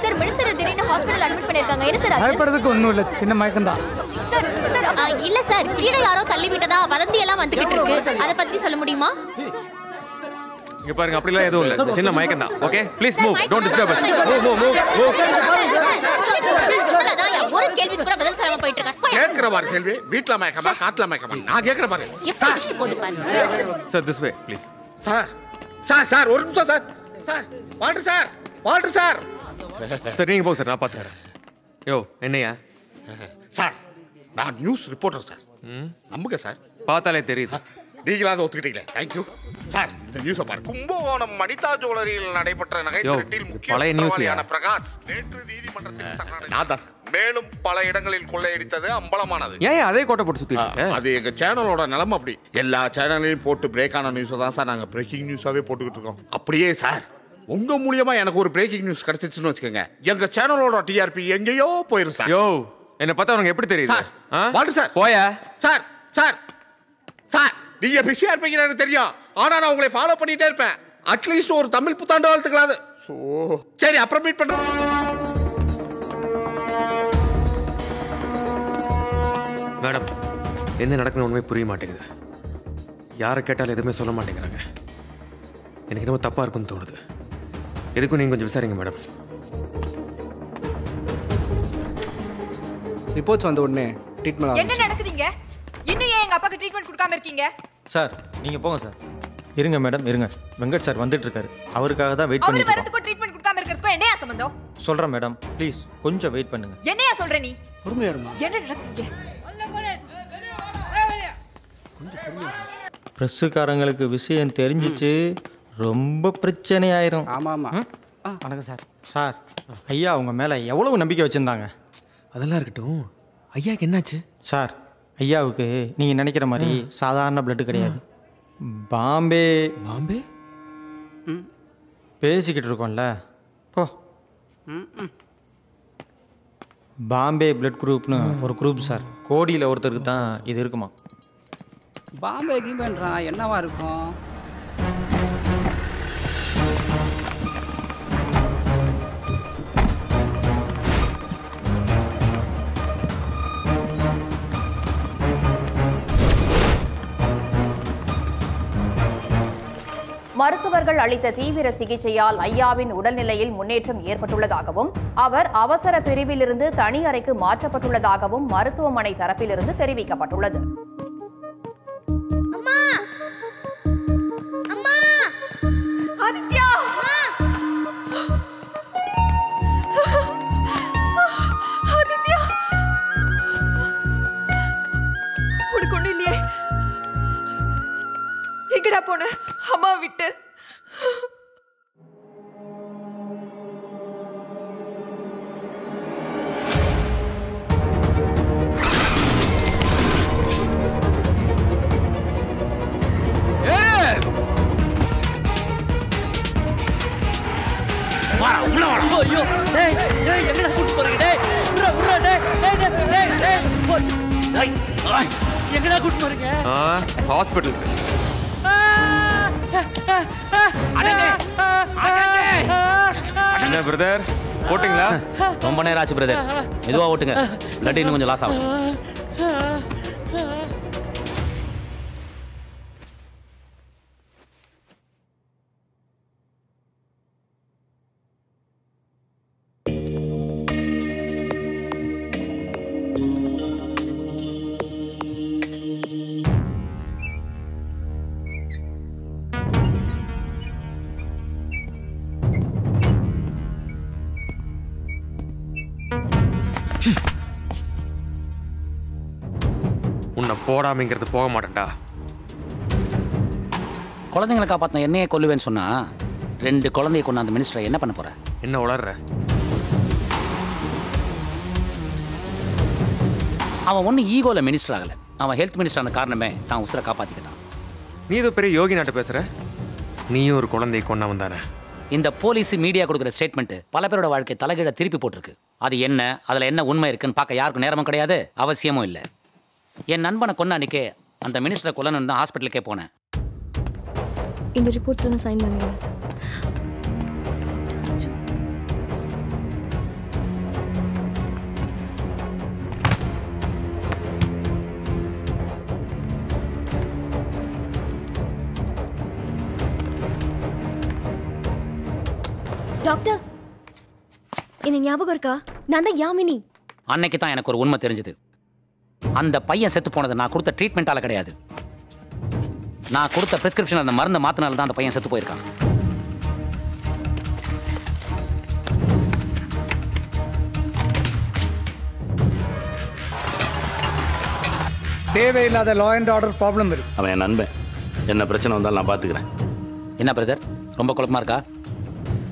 sir minister திடீர்னு ஹாஸ்பிடல் அட்மிட் பண்ணிருக்காங்க. என்ன சார்? பயப்படுறதுக்கு ஒண்ணும் இல்ல, சின்ன மயக்கம் தான். இல்ல சார், கீழே யாரோ தள்ளி விட்டதா வதந்தி எல்லாம் வந்துகிட்டு இருக்கு. அத பத்தி சொல்ல முடியுமா? இங்க பாருங்க, அப்படிலாம் எதுவும் இல்ல, சின்ன மயக்கம் தான். Okay, please move, don't disturb us. Move. ஒரு கேள்விக்கு கூட பதில் சொல்லாம போயிட்டு இருக்க. கேக்குற பாரு கேள்வி. வீட்ல மயக்கமா காட்ல மயக்கமா? நான் கேக்குற பாரு. Sir this way please. Sir ஒரு நிமிஷம் சார். Water sir. சார் நீங்க போங்க சார், நான் பாத்துறேன். யோ என்னையா? சார் நான் நியூஸ் ரிப்போர்ட்டர் சார். நம்புங்க சார். பார்த்தாலே தெரியுது. நீங்களாவது ஒத்துக்கிட்டீங்களே, தேங்க்யூ சார். இந்த நியூஸை பாருங்க. கும்பகோணம் மணிதா ஜுவல்லரியில் நடைபெற்ற நகை திருட்டில் முக்கிய பிரகாஷ் நேற்று நீதிமன்றத்தில் மேலும் பல இடங்களில் கொள்ளையடித்தது அம்பலமானது. ஏன் அதே கோட்டை போட்டு சுத்தி? அது எங்க சேனலோட நிலைமை அப்படி. எல்லா சேனலையும் போட்டு பிரேக் ஆன நியூஸை தான் சார் நாங்க பிரேக்கிங் நியூஸாவே போட்டுக்கிட்டு இருக்கோம். அப்படியே சார் உங்க மூலியமா எனக்கு ஒரு பிரேக்கிங் நியூஸ் கிடைச்சிச்சுன்னு வச்சுக்கோங்க, எங்க சேனலோட டிஆர்பி எங்கேயோ போயிரும் சார். யோ என்ன பார்த்தா உனக்கு எப்படி தெரியுது? வாட்டு சார். போயா சார் சார் சார் நீங்க பிஸியா இருப்பீங்கன்னு எனக்கு தெரியும். ஆனா நான் உங்களை ஃபாலோ பண்ணிட்டே இருப்பேன். அட்லீஸ்ட் ஒரு தமிழ் புத்தாண்டு வாழ்த்துக்கலாது. சரி அப்புறம் மீட் பண்றேன். மேடம், என்ன நடக்குன்னு உண்மை புரிய மாட்டேங்குது. யாரை கேட்டாலும் எதுவுமே சொல்ல மாட்டேங்கிறாங்க. எனக்கு என்னமோ தப்பா இருக்குன்னு தோணுது. எதுக்கும் நீங்க கொஞ்சம் விசாரிங்க மேடம். ரிப்போர்ட்ஸ் வந்த உடனே ட்ரீட்மெண்ட். என்ன நடக்குதுங்க? இன்னும் ஏன் எங்க அப்பாக்கு ட்ரீட்மெண்ட் கொடுக்காம இருக்கீங்க? சார் நீங்க போங்க சார். இருங்க மேடம் இருங்க. வெங்கட் சார் வந்துட்டு இருக்காரு. அவருக்காக தான் வெயிட் பண்ணிட்டு இருக்கோம். அவர் வரதுக்கு ட்ரீட்மெண்ட் கொடுக்காம இருக்கிறதுக்கு என்னையா சம்பந்தம்? சொல்றேன் மேடம், ப்ளீஸ் கொஞ்சம் வெயிட் பண்ணுங்க. என்னையா சொல்ற நீ? பொறுமையா இருமா. என்ன நடக்குதுங்க? பிரஸ்ஸுக்காரங்களுக்கு விஷயம் தெரிஞ்சிச்சு ரொம்ப பிரச்சனை ஆயிரும். ஆமா ஆமா. வணக்கம் சார். சார் ஐயா உங்க மேல எவ்வளவு நம்பிக்கை வச்சிருந்தாங்க. அதெல்லாம் இருக்கட்டும், ஐயாவுக்கு என்னாச்சு? சார் ஐயாவுக்கு நீங்க நினைக்கிற மாதிரி சாதாரண பிளட் கிடையாது. பாம்பே பேசிக்கிட்டு இருக்கோம்ல, போ. பாம்பே பிளட் குரூப்னு ஒரு குரூப் சார். கோடியில் ஒருத்தருக்கு தான் இது இருக்குமா. பாம்பே கீம்பேன்றான், என்னவா இருக்கும்? மருத்துவர்கள் அளித்த தீவிர சிகிச்சையால் ஐயாவின் உடல்நிலையில் முன்னேற்றம் ஏற்பட்டுள்ளதாகவும் அவர் அவசர பிரிவிலிருந்து தனி அறைக்கு மாற்றப்பட்டுள்ளதாகவும் மருத்துவமனை தரப்பிலிருந்து தெரிவிக்கப்பட்டுள்ளது. எங்கடா போன அம்மா விட்டு? வாடா உள்ள வாடா. ஐயோ டேய் டேய் எங்கடா கூட்டி போறீங்க டேய் உர்ரா உர்ரா டேய் டேய் டேய் டேய் டேய் டேய் எங்கடா கூட்டி போறீங்க ஹாஸ்பிட்டலுக்கு. என்ன பிரதர் போட்டிங்களா? ரொம்ப நேரம் ஆச்சு பிரதர், மெதுவா ஓட்டுங்க, இல்லாட்டி இன்னும் கொஞ்சம் லாஸ் ஆகும். உன்னை போடாமைங்கிறது போக மாட்டேன்டா. குழந்தைங்களை காப்பாற்றின என்னையே கொல்லுவேன்னு சொன்னா 2 குழந்தைய கொண்டு அந்த மினிஸ்டரை என்ன பண்ண போற? என்ன உளர்ற? அவன் ஒன்றும் ஈகோல மினிஸ்டர் ஆகலை, அவன் ஹெல்த் மினிஸ்டரான காரணமே தான் உசுரை காப்பாற்றிக்கிட்டான். நீ ஏதோ பெரிய யோகி நாட்டு பேசுற, நீயும் ஒரு குழந்தையை கொண்டவன் தானே. இந்த போலீஸ் மீடியா கொடுக்குற ஸ்டேட்மெண்ட் பல பேரோட வாழ்க்கை தலைகீழ திருப்பி போட்டிருக்கு. அது என்ன, அதில் என்ன உண்மை இருக்குன்னு பார்க்க யாருக்கும் நேரமும் கிடையாது, அவசியமும் இல்லை. என் நண்பனை கொன்ன அன்னைக்கே அந்த மினிஸ்டரை கொல்லணும்னு தான் ஹாஸ்பிட்டலுக்கே போனேன். இந்த ரிப்போர்ட்ஸ்லாம் சைன் வாங்குங்க. டாக்டர், என்ன ஞாபகம் இருக்கா? நான் தான் யாமினி. அன்னைக்கு தான் எனக்கு ஒரு உண்மை தெரிஞ்சது. அந்த பையன் செத்து போனது நான் கொடுத்த ட்ரீட்மெண்டால கிடையாது, நான் கொடுத்த பிரிஸ்கிரிப்ஷன் அந்த மருந்தை மாத்தினால தான் அந்த பையன் செத்து போயிருக்கான். தேவையில்லாத லா அண்ட் ஆர்டர் ப்ராப்ளம் இருக்கு. அவன் என் நண்பன், என்ன பிரச்சனை வந்தாலும் நான் பார்த்துக்கிறேன். என்ன பிரதர், ரொம்ப குழப்பமா இருக்கா?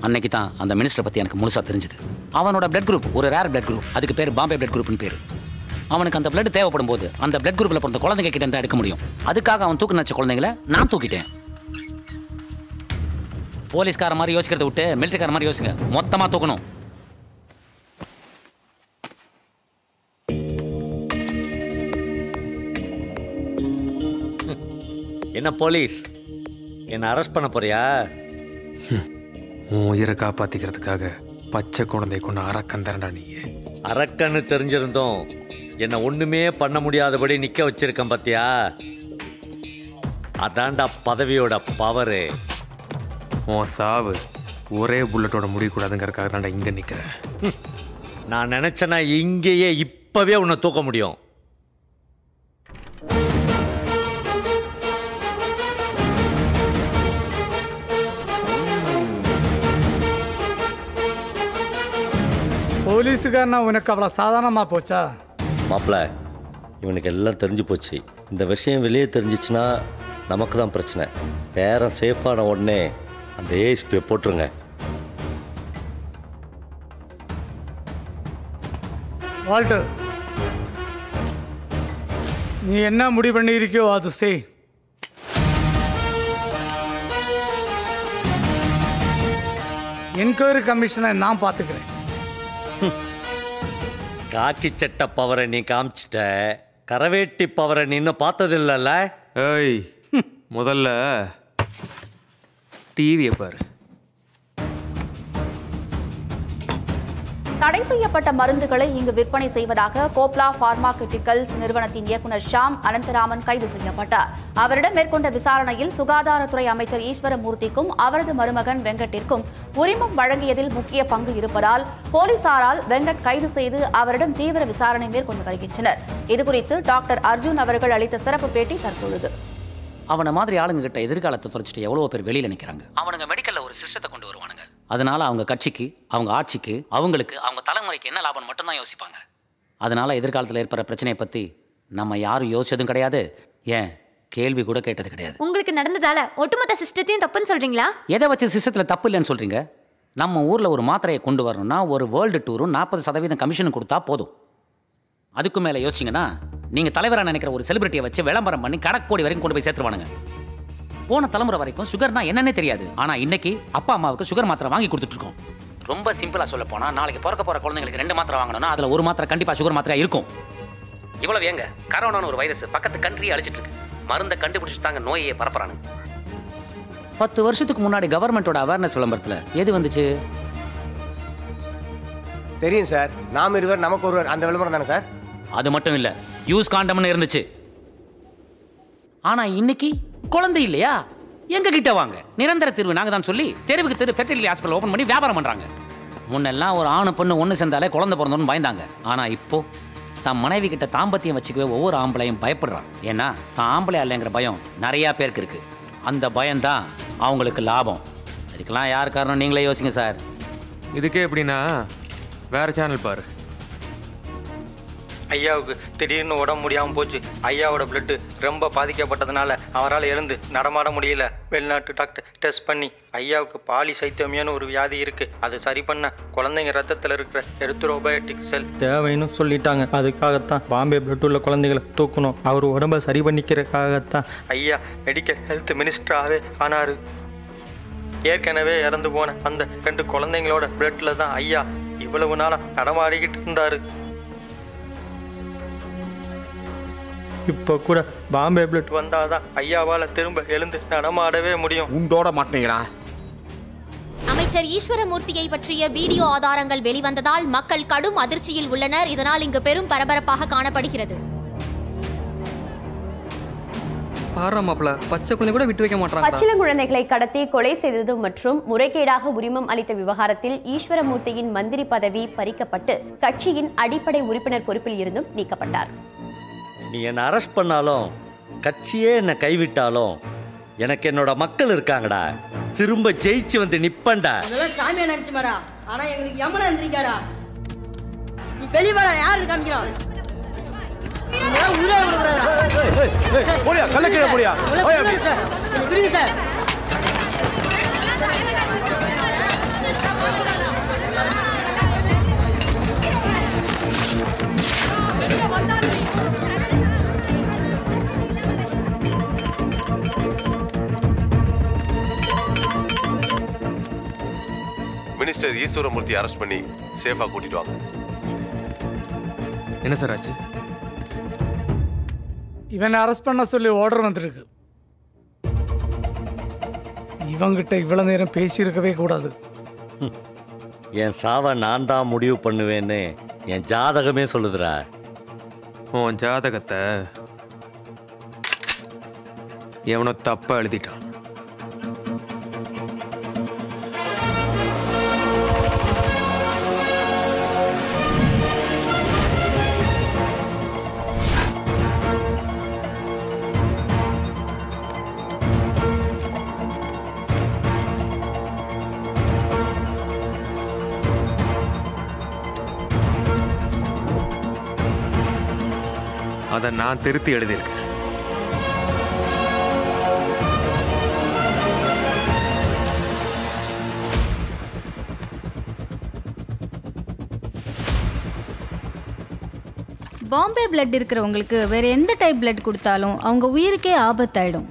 அன்னைக்கு தான் அந்த மினிஸ்டரை பற்றி எனக்கு முழுசாக தெரிஞ்சுது. அவனோட பிளட் குரூப் ஒரு ரேர் பிளட் குரூப், அதுக்கு பேர் பாம்பே பிளட் குரூப்னு பேர். அவனுக்கு அந்த பிளட் தேவைப்படும் போது அந்த பிளட் குரூப்பில் பிறந்த குழந்தைங்க கிட்ட இருந்தால் எடுக்க முடியும். அதுக்காக அவன் தூக்கு நினைச்ச குழந்தைங்களை நான் தூக்கிட்டேன். போலீஸ்கார மாதிரி யோசிக்கிறத விட்டு மிலிட்டரிக்கார மாதிரி யோசிங்க, மொத்தமாக தூக்கணும். என்ன போலீஸ், என்ன அரெஸ்ட் பண்ண போறியா? உன் உயிரை காப்பாத்திக்கிறதுக்காக பச்சை குழந்தை கொண்டு அரக்கன் தரண்டா நீ. அரக்கன்னு தெரிஞ்சிருந்தோம் என்ன ஒண்ணுமே பண்ண முடியாதபடி நிக்க வச்சிருக்கேன் பாத்தியா? அதான்டா பதவியோட பவரு. உன் சாவு ஒரே புல்லட்டோட முடியக்கூடாதுங்கிறதுக்காக தான்டா இங்க நிக்கிறேன். நான் நினைச்சேன்னா இங்கேயே இப்பவே உன்னை தூக்க முடியும். போலீஸுக்காரனா உனக்கு அவ்வளோ சாதாரணமா போச்சா? மாப்பிள்ள, இவனுக்கு எல்லாம் தெரிஞ்சு போச்சு. இந்த விஷயம் வெளியே தெரிஞ்சிச்சுன்னா நமக்கு தான் பிரச்சனை. பேரன் சேஃபான உடனே அந்த ஏஎஸ்பியை போட்டுருங்க. வால்டர், நீ என்ன முடிவு பண்ணியிருக்கியோ அது செய். என்கொயரி கமிஷனை நான் பார்த்துக்கிறேன். காக்கி சட்ட பவரை நீ காமிச்சிட்ட, கரவேட்டி பவரை நீ இன்னும் பார்த்ததில்லல்ல? ஏய், முதல்ல டிவியை பாரு. தடை செய்யப்பட்ட மருந்துகளை இங்கு விற்பனை செய்வதாக கோப்லா பார்மாசூட்டிகல்ஸ் நிறுவனத்தின் இயக்குநர் ஷாம் அனந்தராமன் கைது செய்யப்பட்டார். அவரிடம் மேற்கொண்ட விசாரணையில் சுகாதாரத்துறை அமைச்சர் ஈஸ்வரமூர்த்திக்கும் அவரது மருமகன் வெங்கட்டிற்கும் உரிமம் வழங்கியதில் முக்கிய பங்கு இருப்பதால் போலீசாரால் வெங்கட் கைது செய்து அவரிடம் தீவிர விசாரணை மேற்கொண்டு வருகின்றனர். இதுகுறித்து டாக்டர் அர்ஜுன் அவர்கள் அளித்த சிறப்பு பேட்டி தற்பொழுது. அவனை மாதிரி ஆளுங்க கிட்ட எதிர்காலத்தை தொலைச்சிட்டு எவ்வளோ பேர் வெளியில் நிற்கிறாங்க. அவனுங்க மெடிக்கலில் ஒரு சிஸ்டத்தை கொண்டு வருவானுங்க. அதனால அவங்க கட்சிக்கு, அவங்க ஆட்சிக்கு, அவங்களுக்கு, அவங்க தலைமுறைக்கு என்ன லாபம் மட்டும்தான் யோசிப்பாங்க. அதனால எதிர்காலத்தில் ஏற்படுற பிரச்சனையை பற்றி நம்ம யாரும் யோசிச்சதும் கிடையாது, ஏன் கேள்வி கூட கேட்டது கிடையாது. உங்களுக்கு நடந்ததால ஒட்டுமொத்த சிஸ்டத்தையும் தப்புன்னு சொல்றீங்களா? எதை வச்சு சிஸ்டத்தில் தப்பு இல்லைன்னு சொல்றீங்க? நம்ம ஊரில் ஒரு மாத்திரையை கொண்டு வரணும்னா ஒரு வேர்ல்டு டூரும் 40% கமிஷன் கொடுத்தா போதும். அதுக்கு மேலே யோசிச்சிங்கன்னா நீங்கள் தலைவராக நினைக்கிற ஒரு செலிபிரிட்டியை வச்சு விளம்பரம் பண்ணி கடற்கோடி வரைக்கும் கொண்டு போய் சேர்த்துருவானுங்க. போன தலைமுறை வரைக்கும் சுகர்னா என்னன்னே தெரியாது. ஆனால் இன்னைக்கு அப்பா அம்மாவுக்கு சுகர் மாத்திரை வாங்கி கொடுத்துட்டு இருக்கோம். ரொம்ப சிம்பிளாக சொல்ல போனால் நாளைக்கு பிறக்க போகிற குழந்தைங்களுக்கு 2 மாத்திரை வாங்கணும்னா அதில் 1 மாத்திரை கண்டிப்பாக சுகர் மாத்திரை இருக்கும். இவ்வளவு ஏங்க, கரோனான்னு ஒரு வைரஸ் பக்கத்து கண்ட்ரியை அழிச்சிட்டு இருக்கு. மருந்தை கண்டுபிடிச்சு தாங்க நோயை பரப்புறானு. 10 வருஷத்துக்கு முன்னாடி கவர்மெண்டோட அவேர்னஸ் விளம்பரத்தில் எது வந்துச்சு? தெரியும் சார், நாம் இருவர் நமக்கு ஒருவர், அந்த விளம்பரம் தானே சார்? அது மட்டும் இல்லை, யூஸ் காண்டம்னு இருந்துச்சு. ஆனால் இன்னைக்கு குழந்தை இல்லையா, எங்க கிட்ட வாங்க, நிரந்தர தீர்வு நாங்கள் தான் சொல்லி தெருவுக்கு தெரு ஃபெர்டிலிட்டி ஹாஸ்பிட்டல் ஓப்பன் பண்ணி வியாபாரம் பண்ணுறாங்க. முன்னெல்லாம் ஒரு ஆணு பொண்ணு ஒன்று சேர்ந்தாலே குழந்தை பிறந்தோன்னு பயந்தாங்க. ஆனால் இப்போ தன் மனைவி கிட்ட தாம்பத்தியம் வச்சுக்கவே ஒவ்வொரு ஆம்பளையும் பயப்படுறான். ஏன்னா தான் ஆம்பளை இல்லைங்கிற பயம் நிறையா பேருக்கு இருக்கு. அந்த பயம்தான் அவங்களுக்கு லாபம். அதுக்கெல்லாம் யார் காரணம் நீங்களே யோசிங்க சார். இதுக்கே எப்படின்னா வேற சேனல் பாரு. ஐயாவுக்கு திடீர்னு உடம்பு முடியாமல் போச்சு. ஐயாவோட பிளட்டு ரொம்ப பாதிக்கப்பட்டதுனால அவரால் எழுந்து நடமாட முடியல. வெளிநாட்டு டாக்டர் டெஸ்ட் பண்ணி ஐயாவுக்கு பாலிசைத்தோமியான்னு ஒரு வியாதி இருக்குது. அது சரி பண்ண குழந்தைங்க ரத்தத்தில் இருக்கிற எரித்ரோபயோட்டிக் செல் தேவைன்னு சொல்லிட்டாங்க. அதுக்காகத்தான் பாம்பே பிளட் உள்ள குழந்தைகளை தூக்கணும். அவர் உடம்பை சரி பண்ணிக்கிறதுக்காகத்தான் ஐயா மெடிக்கல் ஹெல்த் மினிஸ்டராகவே ஆனார். ஏற்கனவே இறந்து போன அந்த 2 குழந்தைங்களோட பிளட்டில் தான் ஐயா இவ்வளவு நாளாக நடமாடிக்கிட்டு இருந்தார். இப்போ கூட பாம்பே பிளட் வந்தாதான் ஐயாவால் திரும்ப எழுந்து நடமாடவே முடியும். உண்டோட மாட்டீங்களா? அமைச்சர் ஈஸ்வரமூர்த்தியை பற்றிய வீடியோ ஆதாரங்கள் வெளிவந்ததால் மக்கள் கடும் அதிர்ச்சியில் உள்ளனர். இதனால் இங்கு பெரும் பரபரப்பாக காணப்படுகிறது. பாராமாப்ல பச்சை குழந்தை கூட விட்டு வைக்க மாட்டாங்க. பச்சிளங்குழந்தைகளை கடத்தி கொலை செய்தது மற்றும் முறைகேடாக உரிமம் அளித்த விவகாரத்தில் ஈஸ்வரமூர்த்தியின் மந்திரி பதவி பறிக்கப்பட்டு கட்சியின் அடிப்படை உறுப்பினர் பொறுப்பில் இருந்தும் நீக்கப்பட்டார். நீ என்னை அரெஸ்ட் பண்ணாலும் கட்சியே என்னை கைவிட்டாலும் எனக்கு என்னோட மக்கள் இருக்காங்கடா. திரும்ப ஜெயிச்சு வந்து நிப்பண்டா. சாமியா நினைச்சுமாடா, ஆனா எங்களுக்கு யமனா இருந்திருக்காடா. நீ வெளியே வர யாரு காமிக்கிறான்? போடியா, கல்ல கீழே போடியா. விடுங்க சார். மினிஸ்டர் ஈஸ்வரமூர்த்தி அரெஸ்ட் பண்ணி சேஃபா கூட்டிட்டு வாங்க. என்ன சார் ஆச்சு? இவனை அரெஸ்ட் பண்ண சொல்லி ஆர்டர் வந்திருக்கு. இவங்கிட்ட இவ்வளவு நேரம் பேசியிருக்கவே கூடாது. என் சாவை நான் தான் முடிவு பண்ணுவேன்னு என் ஜாதகமே சொல்லுதுடா. உன் ஜாதகத்தை எவனோ தப்பா எழுதிட்டான். அதை நான் திருத்தி எழுதியிருக்கேன். பாம்பே பிளட் இருக்கிறவங்களுக்கு வேற எந்த டைப் பிளட் கொடுத்தாலும் அவங்க உயிருக்கே ஆபத்தாயிடும்.